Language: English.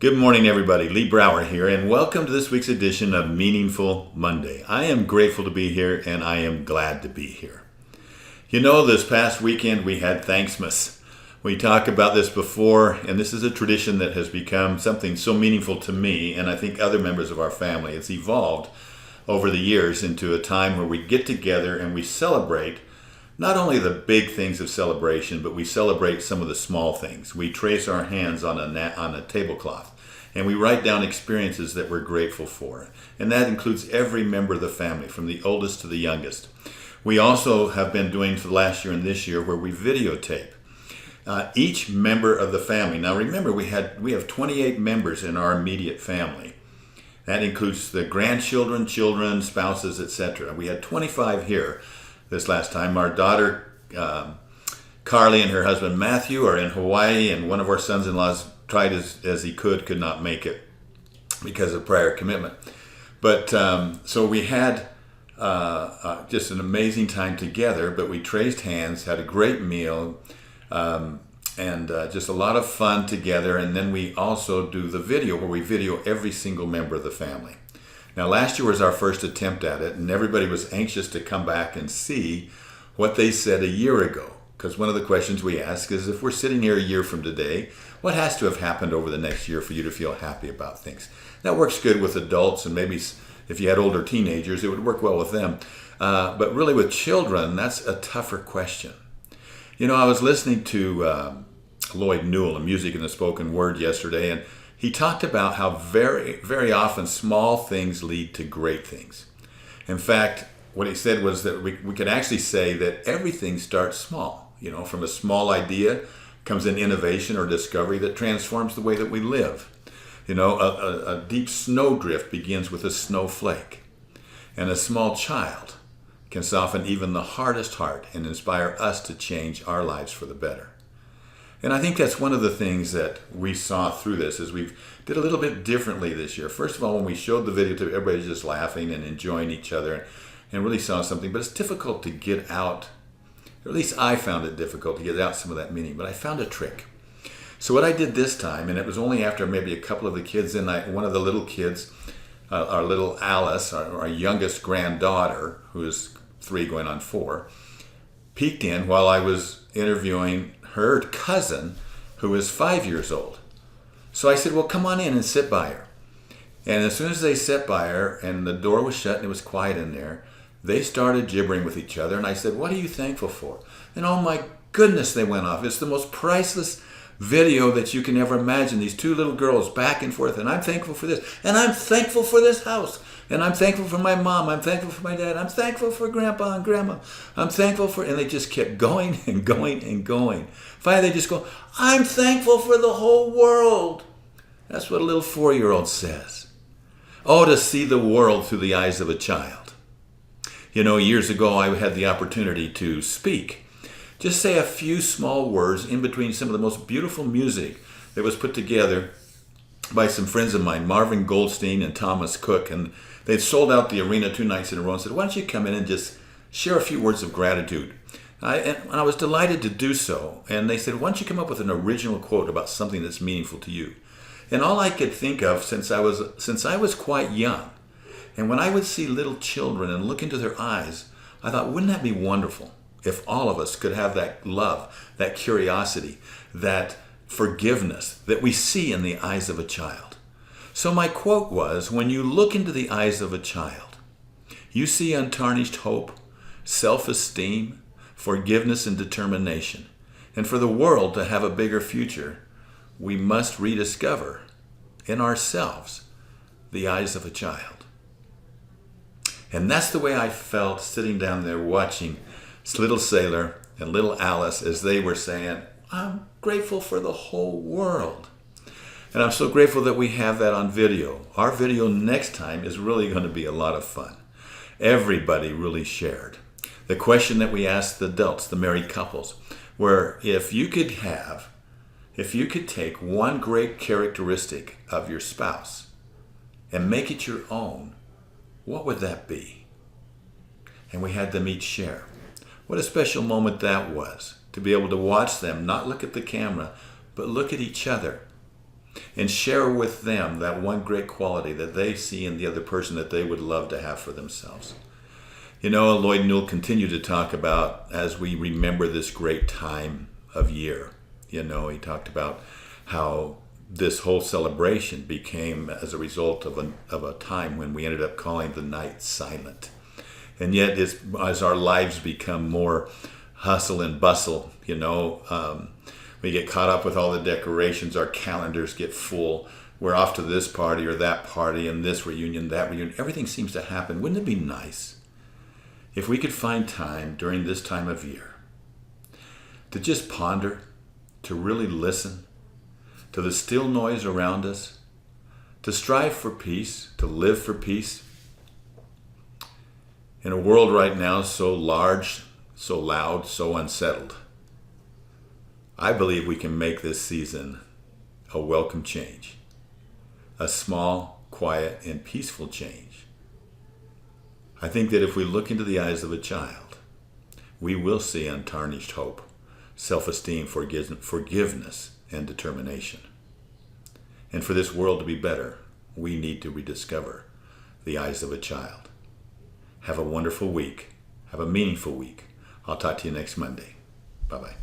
Good morning, everybody. Lee Brower here, and welcome to this week's edition of Meaningful Monday. I am grateful to be here, and I am glad to be here. You know, this past weekend we had Thanksmas. We talked about this before, and this is a tradition that has become something so meaningful to me, and I think other members of our family. It's evolved over the years into a time where we get together and we celebrate not only the big things of celebration, but we celebrate some of the small things. We trace our hands on a tablecloth, and we write down experiences that we're grateful for. And that includes every member of the family, from the oldest to the youngest. We also have been doing for the last year and this year where we videotape each member of the family. Now remember, we have 28 members in our immediate family. That includes the grandchildren, children, spouses, etc. We had 25 here this last time. Our daughter Carly and her husband Matthew are in Hawaii, and one of our sons-in-laws tried as he could not make it because of prior commitment. But so we had just an amazing time together, but we traced hands, had a great meal, and just a lot of fun together. And then we also do the video where we video every single member of the family. Now, last year was our first attempt at it, and everybody was anxious to come back and see what they said a year ago. Because one of the questions we ask is, if we're sitting here a year from today, what has to have happened over the next year for you to feel happy about things? That works good with adults, and maybe if you had older teenagers, it would work well with them. But really with children, that's a tougher question. You know, I was listening to Lloyd Newell, a music and the spoken word, yesterday, and he talked about how very, very often small things lead to great things. In fact, what he said was that we could actually say that everything starts small. You know, from a small idea comes an innovation or discovery that transforms the way that we live. You know, a deep snowdrift begins with a snowflake. And a small child can soften even the hardest heart and inspire us to change our lives for the better. And I think that's one of the things that we saw through this, is we did a little bit differently this year. First of all, when we showed the video to everybody, just laughing and enjoying each other and really saw something. But it's difficult to get out, or at least I found it difficult to get out some of that meaning. But I found a trick. So what I did this time, and it was only after maybe a couple of the kids, and one of the little kids, our little Alice, our youngest granddaughter, who is 3 going on 4, peeked in while I was interviewing her cousin, who is 5 years old. So I said, well, come on in and sit by her. And as soon as they sat by her and the door was shut and it was quiet in there, they started gibbering with each other. And I said, what are you thankful for? And oh my goodness, they went off. It's the most priceless video that you can ever imagine. These 2 little girls back and forth, and I'm thankful for this, and I'm thankful for this house, and I'm thankful for my mom, I'm thankful for my dad, I'm thankful for grandpa and grandma, I'm thankful for, and they just kept going and going and going. Finally they just go, I'm thankful for the whole world. That's what a little 4-year-old says. Oh, to see the world through the eyes of a child. You know, years ago I had the opportunity to speak. Just say a few small words in between some of the most beautiful music that was put together by some friends of mine, Marvin Goldstein and Thomas Cook. And they'd sold out the arena 2 nights in a row and said, why don't you come in and just share a few words of gratitude? And I was delighted to do so. And they said, why don't you come up with an original quote about something that's meaningful to you? And all I could think of, since I was quite young, and when I would see little children and look into their eyes, I thought, wouldn't that be wonderful if all of us could have that love, that curiosity, that forgiveness that we see in the eyes of a child? So my quote was, when you look into the eyes of a child, you see untarnished hope, self-esteem, forgiveness, and determination. And for the world to have a bigger future, we must rediscover in ourselves the eyes of a child. And that's the way I felt sitting down there watching little Sailor and little Alice as they were saying, I'm grateful for the whole world. And I'm so grateful that we have that on video. Our video next time is really going to be a lot of fun. Everybody really shared. The question that we asked the adults, the married couples, were if you could take one great characteristic of your spouse and make it your own, what would that be? And we had them each share. What a special moment that was, to be able to watch them not look at the camera, but look at each other. and share with them that one great quality that they see in the other person that they would love to have for themselves. You know, Lloyd Newell continued to talk about, as we remember this great time of year, you know, he talked about how this whole celebration became as a result of a time when we ended up calling the night silent. And yet, as our lives become more hustle and bustle, you know, we get caught up with all the decorations, our calendars get full, we're off to this party or that party and this reunion, that reunion, everything seems to happen. Wouldn't it be nice if we could find time during this time of year to just ponder, to really listen to the still noise around us, to strive for peace, to live for peace? In a world right now so large, so loud, so unsettled, I believe we can make this season a welcome change, a small, quiet, and peaceful change. I think that if we look into the eyes of a child, we will see untarnished hope, self-esteem, forgiveness, and determination. And for this world to be better, we need to rediscover the eyes of a child. Have a wonderful week. Have a meaningful week. I'll talk to you next Monday. Bye-bye.